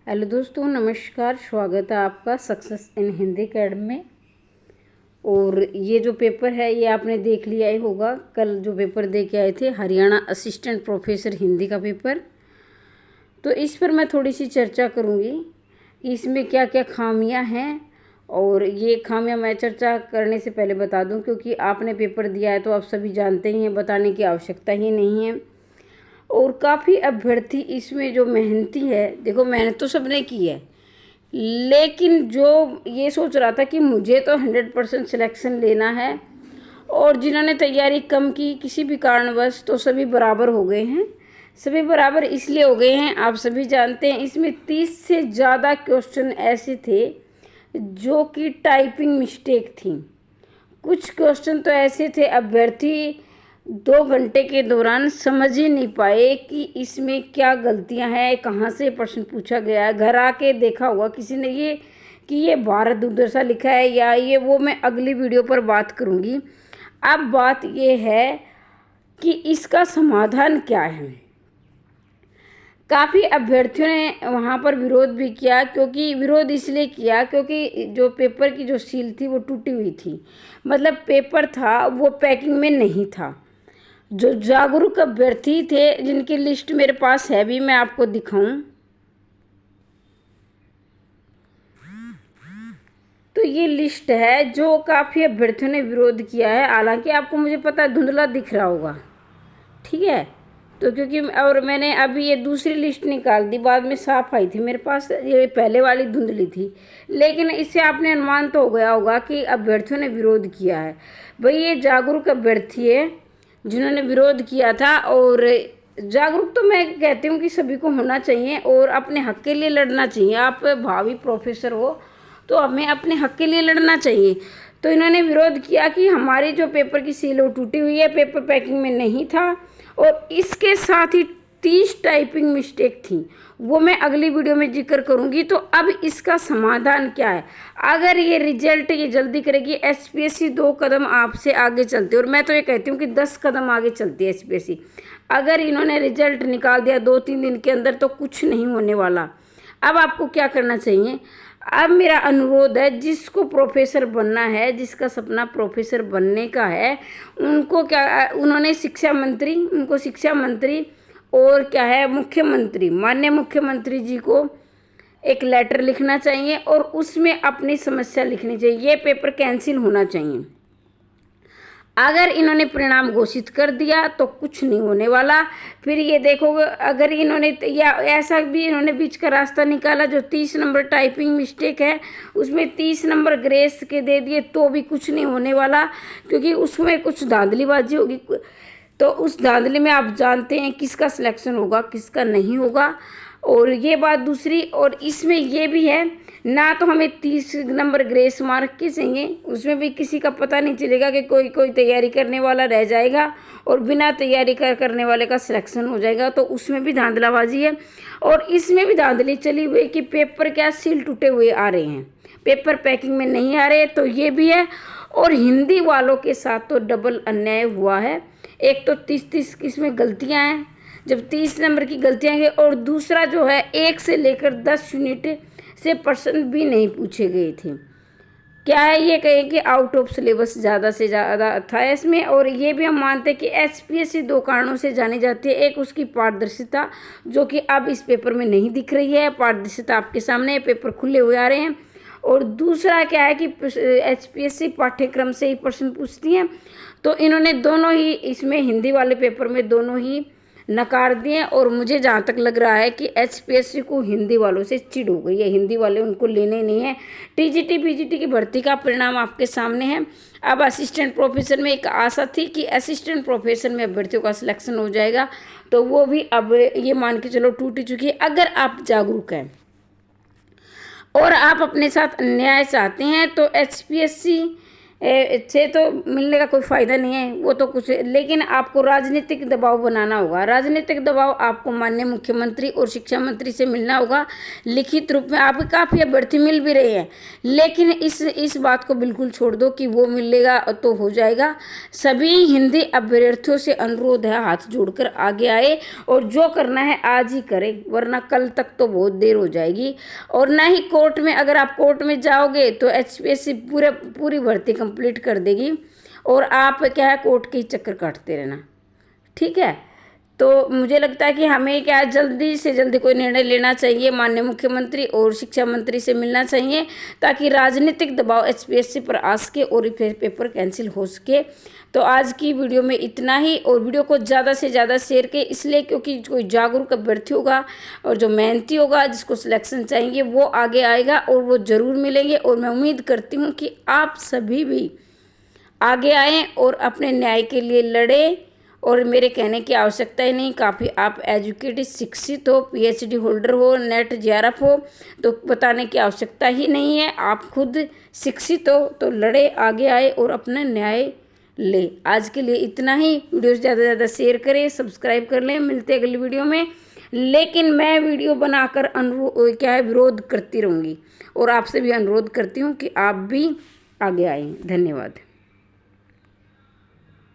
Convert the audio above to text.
Hello दोस्तों, नमस्कार। स्वागत है आपका सक्सेस इन हिंदी अकेडमी में। और ये जो पेपर है ये आपने देख लिया ही होगा। कल जो पेपर दे के आए थे, हरियाणा असिस्टेंट प्रोफेसर हिंदी का पेपर, तो इस पर मैं थोड़ी सी चर्चा करूँगी कि इसमें क्या क्या खामियां हैं। और ये खामियां मैं चर्चा करने से पहले बता दूं, क्योंकि आपने पेपर दिया है तो आप सभी जानते ही हैं, बताने की आवश्यकता ही नहीं है। और काफ़ी अभ्यर्थी इसमें जो मेहनती है, देखो मेहनत तो सबने की है, लेकिन जो ये सोच रहा था कि मुझे तो 100% सिलेक्शन लेना है, और जिन्होंने तैयारी कम की किसी भी कारणवश, तो सभी बराबर हो गए हैं। सभी बराबर इसलिए हो गए हैं, आप सभी जानते हैं, इसमें 30 से ज़्यादा क्वेश्चन ऐसे थे जो कि टाइपिंग मिस्टेक थी। कुछ क्वेश्चन तो ऐसे थे अभ्यर्थी 2 घंटे के दौरान समझ ही नहीं पाए कि इसमें क्या गलतियां हैं, कहाँ से प्रश्न पूछा गया है। घर आके देखा होगा किसी ने ये कि ये भारत दूरदर्शन लिखा है या ये वो, मैं अगली वीडियो पर बात करूँगी। अब बात ये है कि इसका समाधान क्या है। काफ़ी अभ्यर्थियों ने वहाँ पर विरोध भी किया, क्योंकि विरोध इसलिए किया क्योंकि जो पेपर की जो सील थी वो टूटी हुई थी। मतलब पेपर था वो पैकिंग में नहीं था। जो जागरूक अभ्यर्थी थे, जिनकी लिस्ट मेरे पास है भी, मैं आपको दिखाऊं तो ये लिस्ट है जो काफ़ी अभ्यर्थियों ने विरोध किया है। हालांकि आपको, मुझे पता है, धुंधला दिख रहा होगा, ठीक है। तो क्योंकि और मैंने अभी ये दूसरी लिस्ट निकाल दी, बाद में साफ आई थी मेरे पास, ये पहले वाली धुंधली थी। लेकिन इससे आपने अनुमान तो हो गया होगा कि अभ्यर्थियों ने विरोध किया है। भाई ये जागरूक अभ्यर्थी है जिन्होंने विरोध किया था। और जागरूक तो मैं कहती हूँ कि सभी को होना चाहिए और अपने हक के लिए लड़ना चाहिए। आप भावी प्रोफेसर हो तो हमें अपने हक के लिए लड़ना चाहिए। तो इन्होंने विरोध किया कि हमारी जो पेपर की सील वो टूटी हुई है, पेपर पैकिंग में नहीं था, और इसके साथ ही 30 टाइपिंग मिस्टेक थी। वो मैं अगली वीडियो में जिक्र करूंगी। तो अब इसका समाधान क्या है। अगर ये रिजल्ट ये जल्दी करेगी, एसपीएससी 2 कदम आपसे आगे चलती है, और मैं तो ये कहती हूँ कि 10 कदम आगे चलती है एसपीएससी। अगर इन्होंने रिजल्ट निकाल दिया 2-3 दिन के अंदर तो कुछ नहीं होने वाला। अब आपको क्या करना चाहिए। अब मेरा अनुरोध है, जिसको प्रोफेसर बनना है, जिसका सपना प्रोफेसर बनने का है, उनको क्या, उन्होंने उनको शिक्षा मंत्री और क्या है, मुख्यमंत्री, माननीय मुख्यमंत्री जी को एक लेटर लिखना चाहिए और उसमें अपनी समस्या लिखनी चाहिए। ये पेपर कैंसिल होना चाहिए। अगर इन्होंने परिणाम घोषित कर दिया तो कुछ नहीं होने वाला। फिर ये देखोगे, अगर इन्होंने, या ऐसा भी इन्होंने बीच का रास्ता निकाला, जो 30 नंबर टाइपिंग मिस्टेक है उसमें 30 नंबर ग्रेस के दे दिए, तो भी कुछ नहीं होने वाला, क्योंकि उसमें कुछ धांधलीबाजी होगी। तो उस धांधली में आप जानते हैं किसका सिलेक्शन होगा, किसका नहीं होगा। और ये बात दूसरी, और इसमें ये भी है ना, तो हमें 30 नंबर ग्रेस मार्क के चाहिए, उसमें भी किसी का पता नहीं चलेगा कि कोई तैयारी करने वाला रह जाएगा और बिना तैयारी करने वाले का सिलेक्शन हो जाएगा। तो उसमें भी धांधलाबाजी है। और इसमें भी धांधली चली हुई कि पेपर क्या सील टूटे हुए आ रहे हैं, पेपर पैकिंग में नहीं आ रहे, तो ये भी है। और हिंदी वालों के साथ तो डबल अन्याय हुआ है। एक तो 30 इसमें गलतियाँ हैं, जब 30 नंबर की गलतियाँ हैं, और दूसरा जो है 1 से लेकर 10 यूनिट से प्रश्न भी नहीं पूछे गए थे। क्या है, ये कहें कि आउट ऑफ सिलेबस ज़्यादा से ज़्यादा था इसमें। और ये भी हम मानते हैं कि एचपीएससी 2 कारणों से जानी जाती है। एक उसकी पारदर्शिता, जो कि अब इस पेपर में नहीं दिख रही है। पारदर्शिता आपके सामने, पेपर खुले हुए आ रहे हैं। और दूसरा क्या है कि एचपीएससी पाठ्यक्रम से ही प्रश्न पूछती हैं। तो इन्होंने दोनों ही, इसमें हिंदी वाले पेपर में दोनों ही नकार दिए। और मुझे जहाँ तक लग रहा है कि एचपीएससी को हिंदी वालों से चिढ़ हो गई है, हिंदी वाले उनको लेने नहीं है। टीजीटी पीजीटी की भर्ती का परिणाम आपके सामने है। अब असिस्टेंट प्रोफेसर में एक आशा थी कि असिस्टेंट प्रोफेसर में अभ्यर्थियों का सिलेक्शन हो जाएगा, तो वो भी अब ये मान के चलो टूट चुकी है। अगर आप जागरूक हैं और आप अपने साथ अन्याय चाहते हैं तो एचपीएससी से तो मिलने का कोई फ़ायदा नहीं है, वो तो कुछ, लेकिन आपको राजनीतिक दबाव बनाना होगा। राजनीतिक दबाव आपको माननीय मुख्यमंत्री और शिक्षा मंत्री से मिलना होगा लिखित रूप में। आप काफ़ी अभ्यर्थी मिल भी रहे हैं, लेकिन इस बात को बिल्कुल छोड़ दो कि वो मिलेगा तो हो जाएगा। सभी हिंदी अभ्यर्थियों से अनुरोध है, हाथ जोड़कर आगे आए और जो करना है आज ही करें, वरना कल तक तो बहुत देर हो जाएगी। और ना ही कोर्ट में, अगर आप कोर्ट में जाओगे तो HPSC पूरी भर्ती कंप्लीट कर देगी और आप क्या है कोर्ट के चक्कर काटते रहना। ठीक है, तो मुझे लगता है कि हमें क्या जल्दी से जल्दी कोई निर्णय लेना चाहिए, माननीय मुख्यमंत्री और शिक्षा मंत्री से मिलना चाहिए, ताकि राजनीतिक दबाव HPSC पर आ सके और पेपर कैंसिल हो सके। तो आज की वीडियो में इतना ही, और वीडियो को ज़्यादा से ज़्यादा शेयर करें, इसलिए क्योंकि कोई जागरूक अभ्यर्थी होगा और जो मेहनती होगा, जिसको सिलेक्शन चाहिए, वो आगे आएगा और वो ज़रूर मिलेंगे। और मैं उम्मीद करती हूँ कि आप सभी भी आगे आएँ और अपने न्याय के लिए लड़ें। और मेरे कहने की आवश्यकता ही नहीं, काफ़ी आप एजुकेटेड, शिक्षित हो, PhD होल्डर हो, नेट JRF हो, तो बताने की आवश्यकता ही नहीं है। आप खुद शिक्षित हो तो लड़े, आगे आए और अपना न्याय ले। आज के लिए इतना ही। वीडियो ज़्यादा से ज़्यादा शेयर करें, सब्सक्राइब कर लें। मिलते हैं अगली वीडियो में। लेकिन मैं वीडियो बनाकर विरोध करती रहूँगी और आपसे भी अनुरोध करती हूँ कि आप भी आगे आएँ। धन्यवाद।